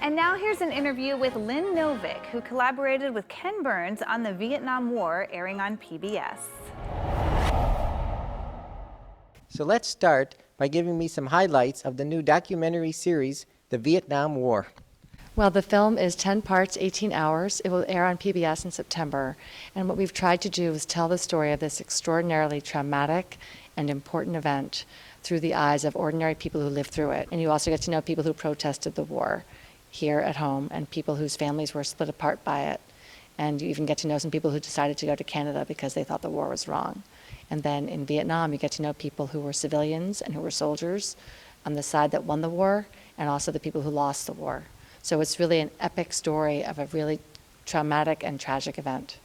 And now here's an interview with Lynn Novick, who collaborated with Ken Burns on the Vietnam War, airing on PBS. So let's start by giving me some highlights of the new documentary series, The Vietnam War. Well, the film is 10 parts, 18 hours. It will air on PBS in September. And what we've tried to do is tell the story of this extraordinarily traumatic and important event through the eyes of ordinary people who lived through it. And you also get to know people who protested the war here at home and people whose families were split apart by it. And you even get to know some people who decided to go to Canada because they thought the war was wrong. And then in Vietnam, you get to know people who were civilians and who were soldiers on the side that won the war, and also the people who lost the war. So it's really an epic story of a really traumatic and tragic event.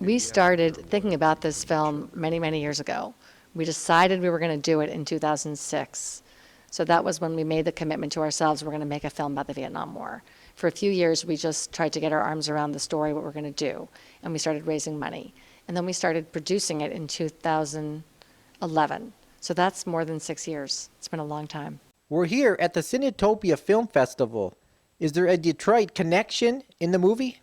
We started thinking about this film many, many years ago. We decided we were going to do it in 2006. So that was when we made the commitment to ourselves, we're going to make a film about the Vietnam War. For a few years, we just tried to get our arms around the story, what we're going to do, and we started raising money. And then we started producing it in 2011. So that's more than 6 years. It's been a long time. We're here at the Cinetopia Film Festival. Is there a Detroit connection in the movie?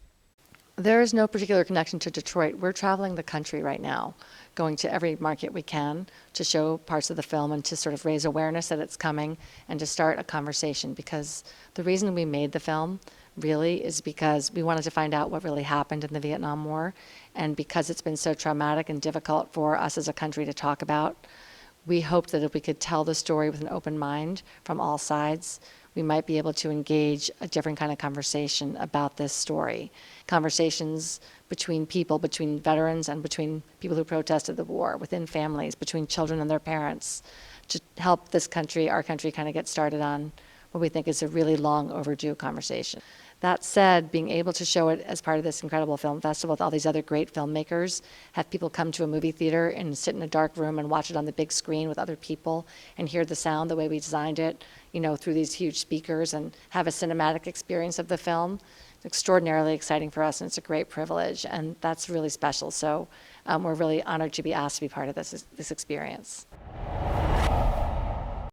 There is no particular connection to Detroit. We're traveling the country right now, going to every market we can to show parts of the film and to sort of raise awareness that it's coming and to start a conversation. Because the reason we made the film really is because we wanted to find out what really happened in the Vietnam War. And because it's been so traumatic and difficult for us as a country to talk about, we hoped that if we could tell the story with an open mind from all sides, we might be able to engage a different kind of conversation about this story. Conversations between people, between veterans and between people who protested the war, within families, between children and their parents, to help this country, our country, kind of get started on what we think is a really long overdue conversation. That said, being able to show it as part of this incredible film festival with all these other great filmmakers, have people come to a movie theater and sit in a dark room and watch it on the big screen with other people and hear the sound the way we designed it, through these huge speakers and have a cinematic experience of the film. It's extraordinarily exciting for us, and it's a great privilege, and that's really special. So we're really honored to be asked to be part of this experience.